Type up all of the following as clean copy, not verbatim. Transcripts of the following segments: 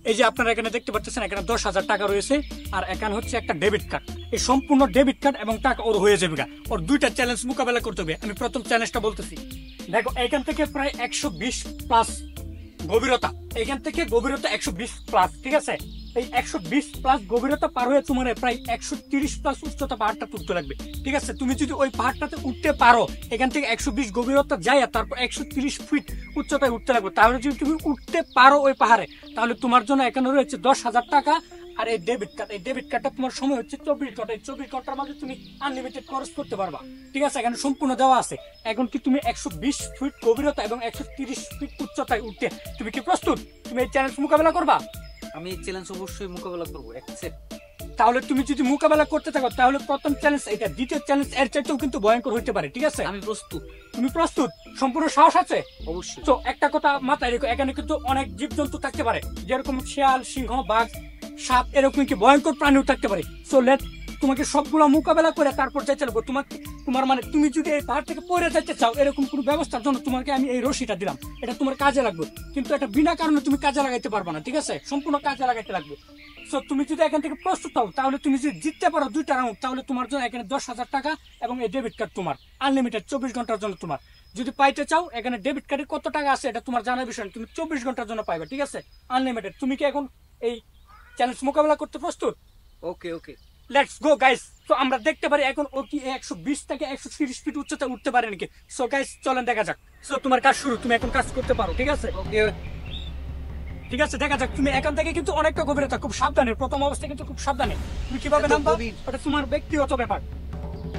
এই যে আপনারা এখানে দেখতে পাচ্ছেন, এখানে 10,000 টাকা রয়েছে, আর এখানে হচ্ছে একটা ডেবিট কার্ড। এই সম্পূর্ণ ডেবিট কার্ড এবং টাকা ওর হয়ে যাবে। ওর দুইটা চ্যালেঞ্জ মোকাবেলা করতে হবে। আমি প্রথম চ্যালেঞ্জটা বলতেছি, দেখো এখান থেকে প্রায় 120 প্লাস গভীরতা, এখান থেকে গভীরতা 120 প্লাস, ঠিক আছে? এই 120 প্লাস গভীরতা পার হয়ে তোমার প্রায় 130 প্লাস উচ্চতা পাহাড়টা তুলতে লাগবে, ঠিক আছে? তুমি যদি ওই পাহাড়টাতে উঠতে পারো, এখান থেকে 120 গভীরতা যায় আর তারপর 130 ফিট উচ্চতায় উঠতে লাগবে, তাহলে যদি তুমি উঠতে পারো ওই পাহাড়ে, তাহলে তোমার জন্য এখানে রয়েছে 10,000 টাকা। আর এই ডেবিট কার্ড, এই ডেবিট কার্ডটা তোমার সময় হচ্ছে 24 ঘন্টা। এই 24 ঘন্টার মধ্যে তুমি আনলিমিটেড খরচ করতে পারবা, ঠিক আছে? এখানে সম্পূর্ণ দেওয়া আছে। এখন কি তুমি 120 ফিট গভীরতা এবং 130 ফিট উচ্চতায় উঠতে তুমি কি প্রস্তুত? তুমি এই চ্যালেঞ্জ মোকাবেলা করবা? আমি এই চ্যালেঞ্জ অবশ্যই মোকাবেলা করবো, অ্যাকসেপ্ট। তাহলে তুমি যদি মোকাবেলা করতে থাকো, তাহলে প্রথম চ্যালেঞ্জ এটা, দ্বিতীয় চ্যালেঞ্জ এর চাইতেও কিন্তু ভয়ঙ্কর হইতে পারে, ঠিক আছে? আমি প্রস্তুত। তুমি প্রস্তুত? সম্পূর্ণ সাহস আছে? অবশ্যই। তো একটা কথা মাথায় রেখো, এখানে কিন্তু অনেক জীবজন্তু থাকতে পারে, যেরকম শিয়াল, সিংহ, বাঘ, সাপ, এরকম কি ভয়ঙ্কর প্রাণীও থাকতে পারে। সো লেট তোমাকে সবগুলো মোকাবেলা করে তারপর যাইতে লাগবে। তোমার মানে তুমি যদি এই পাহাড় থেকে পড়ে যাইতে চাও, এরকম কোনো ব্যবস্থার জন্য তোমাকে আমি এই রশিটা দিলাম, এটা তোমার কাজে লাগবে। কিন্তু এটা বিনা কারণে তুমি কাজে লাগাইতে পারবে না, ঠিক আছে? সম্পূর্ণ কাজে লাগাইতে লাগবে। সো তুমি যদি এখান থেকে প্রস্তুত হও, তাহলে তুমি যদি জিততে পারো 2টা রাউন্ড, তাহলে তোমার জন্য এখানে 10,000 টাকা এবং এই ডেবিট কার্ড তোমার আনলিমিটেড 24 ঘন্টার জন্য তোমার। যদি পাইতে চাও, এখানে ডেবিট কার্ডে কত টাকা আছে এটা তোমার জানার বিষয় না, তুমি 24 ঘন্টার জন্য পাইবে, ঠিক আছে? আনলিমিটেড। তুমি কি এখন এই চ্যালেঞ্জ মোকাবেলা করতে প্রস্তুত? ওকে ওকে, লেটস গো গাইস। তো আমরা দেখতে পারি এখন ও কি 120 থেকে 130 ফিট উচ্চতা উঠতে পারে নাকি। সো গাইস চলেন দেখা যাক। সো তোমার কাজ শুরু, তুমি এখন কাজ করতে পারো, ঠিক আছে? ওকে ঠিক আছে, দেখা যাক। তুমি এখান থেকে কিন্তু অনেকটা গভীরতা, খুব সাবধানে, প্রথম অবস্থায় কিন্তু খুব সাবধানে। তুমি কিভাবে এত নামবা গভীর? ওটা তোমার ব্যক্তিগত ব্যাপার।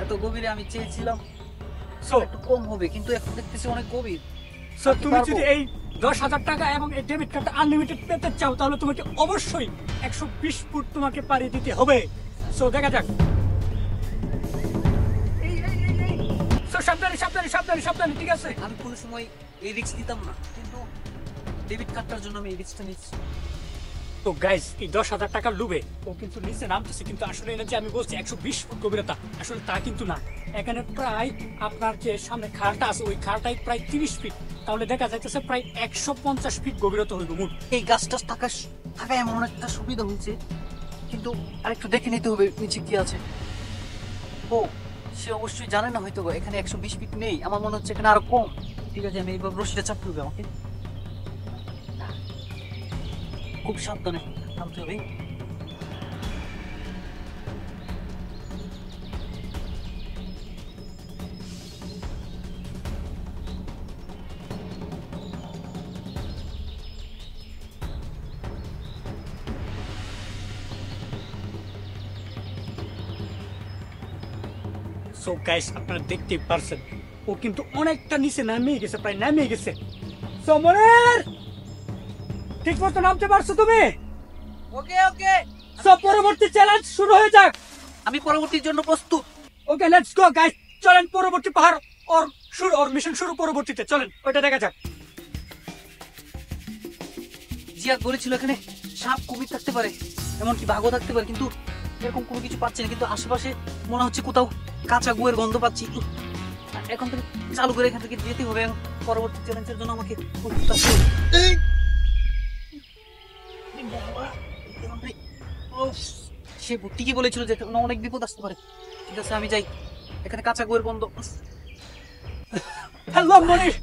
এত গভীরে আমি চেয়েছিলাম সো একটু কম হবে, কিন্তু এখন দেখতেছি অনেক গভীর। সো তুমি যদি এই 10,000 টাকা এবং এই ডেবিট কার্ডটা আনলিমিটেড পেতে চাও, তাহলে তোমাকে অবশ্যই 120 ফুট তোমাকে পাড়ি দিতে হবে। সো দেখা যাক। সো সাবধানে সাবধানে সাবধানে সাবধানে, ঠিক আছে? আমি কোনো সময় এই রিস্ক নিতাম না, কিন্তু ডেবিট কার্ডটার জন্য আমি এই রিস্কটা নিচ্ছি। তো গাইস, এই 10,000 টাকার লুবে ও কিন্তু নিচে নামতেছে, কিন্তু আসলে এটা যে আমি বলছি 120 ফুট গভীরতা, আসলে তা কিন্তু না। এখানে প্রায় আপনার যে সামনে খালটা আছে, ওই খালটাই প্রায় 30 ফিট, তাহলে দেখা যাইতেছে প্রায় 150 ফিট গভীরতা হইব মোট। এই গাছটা থাকা এমন একটা সুবিধা হয়েছে, কিন্তু আরেকটু দেখে নিতে হবে নিচে কি আছে। ও, সে অবশ্যই জানে না হয়তো এখানে 120 ফিট নেই, আমার মনে হচ্ছে এখানে আরো কম। ঠিক আছে, আমি এইভাবে রশিটা চাপতে হবে আমাকে, খুব সাবধানে নামতে হবে। সো গাইস, আপনারা দেখতেই পারছেন ও কিন্তু অনেকটা নিচে নামিয়ে গেছে, প্রায় নামিয়ে গেছে। সো মনের ঠিক মতো নামতে পারছো তুমি? ওকে ওকে, সো পরবর্তী চ্যালেঞ্জ শুরু হয়ে যাক। আমি পরবর্তীর জন্য প্রস্তুত। ওকে লেটস গো গাইস, চলেন পরবর্তী পাহাড় ওর মিশন শুরু পরবর্তীতে, চলেন ওইটা দেখা যাক। জিয়াদ বলেছিল এখানে সাপ, কুমির থাকতে পারে, এমনকি বাঘও থাকতে পারে, কিন্তু এরকম কোনো কিছু পাচ্ছি না। কিন্তু আশেপাশে মনে হচ্ছে কোথাও কাঁচা গুয়ের গন্ধ পাচ্ছি। এখন থেকে চালু করে এখান থেকে যেতে হবে, এবং পরবর্তী চ্যালেঞ্জের জন্য আমাকে প্রস্তুত থাকতে হবে। সে ঠিকই বলেছিল যে এখানে অনেক বিপদ আসতে পারে। ঠিক আছে, আমি যাই। এখানে কাঁচা গুয়ের গন্ধ। Hello Monir.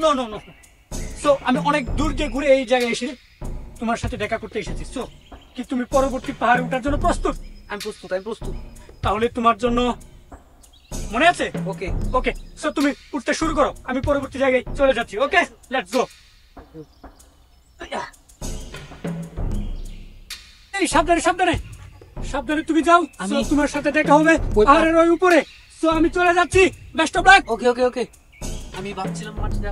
No no no. So আমি অনেক দূর দিয়ে ঘুরে এই জায়গায় এসে তোমার সাথে দেখা করতে এসেছি। সো কি তুমি পরবর্তী পাহাড় ওঠার জন্য প্রস্তুত? আমি প্রস্তুত, আমি প্রস্তুত। তাহলে তোমার জন্য মনে আছে? ওকে ওকে, সো তুমি উঠতে শুরু করো, আমি পরবর্তী জায়গায় চলে যাচ্ছি। Okay let's go. এই সাবধানে সাবধানে সাবধানে তুমি যাও, আমি তোমার সাথে দেখা হবে পাহাড়ের ওই উপরে। সো আমি চলে যাচ্ছি, বেস্ট অফ লাক। ওকে ওকে ওকে। আমি ভাবছিলাম মাটিটা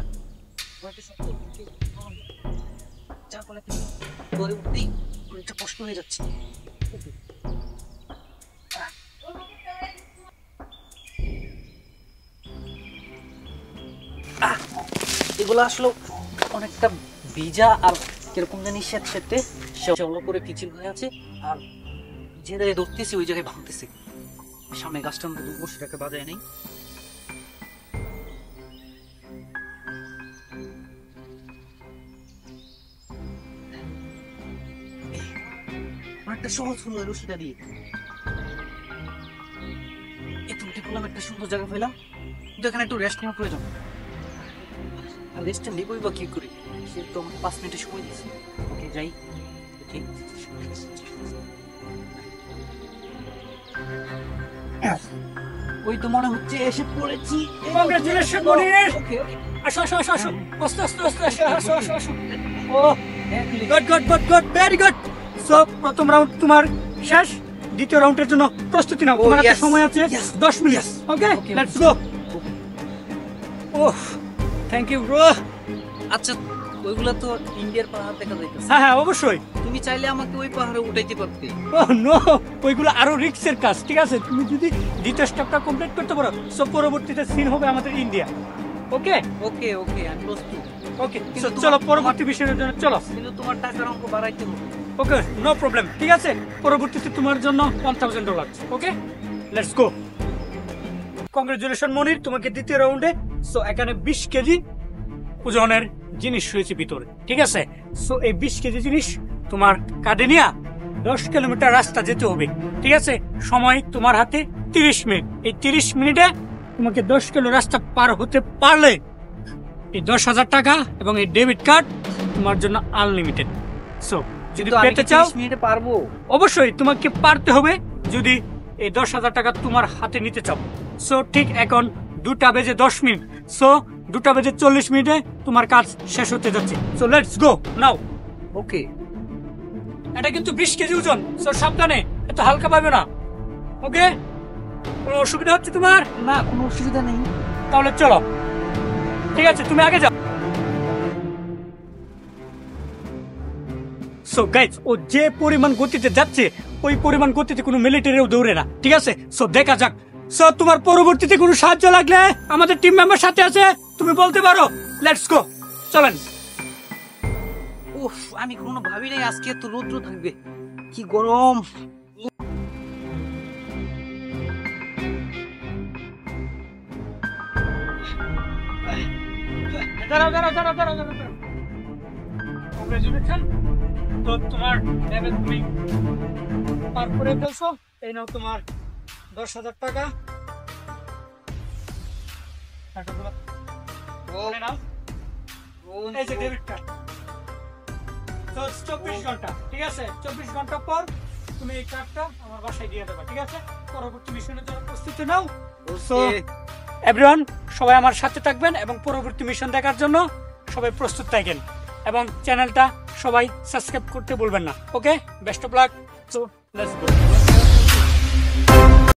যার ফলে দৌড়ে উঠতেই অনেকটা কষ্ট হয়ে যাচ্ছে। এগুলো আসলে অনেকটা ভিজা আর কিরকম জানি স্যাঁতস্যাঁতে, শ্যাওলা করে পিছিল হয়ে আছে, আর যে জায়গায় ধরতেছি ওই জায়গায় ভাঙতেছে। সামনে গাছটার মধ্যে বসেটাকে বাজায় নেই। অনেকটা সহজ হলো এই রশিটা দিয়ে। একটু উঠে পড়লাম, একটা সুন্দর জায়গা পেলাম, কিন্তু এখানে একটু রেস্ট নেওয়ার প্রয়োজন। আর রেস্টটা নেবই বা কি করে? সে তো 5 মিনিটের সময় দিচ্ছে। ওকে যাই। ওকে ওই তো মনে হচ্ছে এসে পড়েছি। কংগ্রেচুলেশন মনির। ওকে ওকে আসো আসো আসো আসো, আস্তে আস্তে আস্তে আসো আসো আসো আসো। Oh good good good good, very good. So প্রথম রাউন্ড তোমার শেষ, দ্বিতীয় রাউন্ডের জন্য প্রস্তুতি নাও। তোমার হাতে yes, সময় আছে yes, 10 মিনিট। yes. Okay Okay, let's go. Oh thank you bro. আচ্ছা, ওইগুলা তো ইন্ডিয়ার পাহাড় দেখা যাইতেছে। হ্যাঁ হ্যাঁ অবশ্যই। তুমি চাইলে আমাকে ওই পাহাড়ে উঠাইতে পারতে। ওহ নো, ওইগুলো আরো রিস্কের কাজ, ঠিক আছে? তুমি যদি দ্বিতীয় স্টেপটা কমপ্লিট করতে পারো, সো পরবর্তীতে সিন হবে আমাদের ইন্ডিয়া। ওকে ওকে ওকে আমি প্রস্তুত। ওকে কিন্তু চলো তোমার- পরবর্তী বিষয়ের জন্য চলো। কিন্তু তোমার টাকার অঙ্ক বাড়াইতে হবে। ওকে নো প্রবলেম, ঠিক আছে? পরবর্তীতে তোমার জন্য $1000। Okay let's go. কংগ্রেচুলেশন মনির, তোমাকে দ্বিতীয় রাউন্ডে। সো এখানে 20 কেজি ওজনের জিনিস রয়েছে ভিতরে, ঠিক আছে? সো এই 20 কেজি জিনিস তোমার কাঁধে নিয়ে 10 কিলোমিটার রাস্তা যেতে হবে, ঠিক আছে? সময় তোমার হাতে 30 মিনিট। এই 30 মিনিটে তোমাকে 10 কিলো রাস্তা পার হতে পারলে এই 10,000 টাকা এবং এই ডেবিট কার্ড তোমার জন্য আনলিমিটেড। সো যদি কিন্তু আমি পেতে কি চাও, 30 মিনিটে পারবো? অবশ্যই তোমাকে পারতে হবে যদি এই 10,000 টাকা তোমার হাতে নিতে চাও। সো ঠিক এখন 2:10 সো 2:40 তোমার কাজ শেষ হতে যাচ্ছে। সো লেটস গো নাও। ওকে এটা কিন্তু 20 কেজি ওজন, সো সাবধানে, এত হালকা পাবে না। ওকে কোনো অসুবিধা হচ্ছে তোমার? না, কোনো অসুবিধা নেই। তাহলে চলো, ঠিক আছে তুমি আগে যাও। সো গাইস, ও যে পরিমাণ গতিতে যাচ্ছে ওই পরিমাণ গতিতে কোনো মিলিটারিও দৌড়ে না, ঠিক আছে? সো দেখা যাক। সো তোমার পরবর্তীতে কোনো সাহায্য লাগলে আমাদের টিম মেম্বার সাথে আছে, তুমি বলতে পারো। লেটস গো, চলেন। উফ, আমি কোনো ভাবি নাই আজকে এত রৌদ্র থাকবে। কি গরম। দাঁড়াও দাঁড়াও দাঁড়াও দাঁড়াও দাঁড়াও দাঁড়াও। কংগ্রেচুলেশন, তো তোমার লেভেল তুমি পার করে ফেলছো। এই নাও তোমার 10,000 টাকা। টাকাগুলো বলে নাও। এই যে ডেবিট কার্ড। তো 24 ঘন্টা, ঠিক আছে? 24 ঘন্টা পর তুমি এই কার্ডটা আমার বাসায় দিয়ে দেবা, ঠিক আছে? পরবর্তী মিশনের জন্য প্রস্তুতি নাও। সো এভরিওয়ান, সবাই আমার সাথে থাকবেন এবং পরবর্তী মিশন দেখার জন্য সবাই প্রস্তুত থাকেন এবং চ্যানেলটা সবাই সাবস্ক্রাইব করতে ভুলবেন না। Okay, best of luck. So let's go.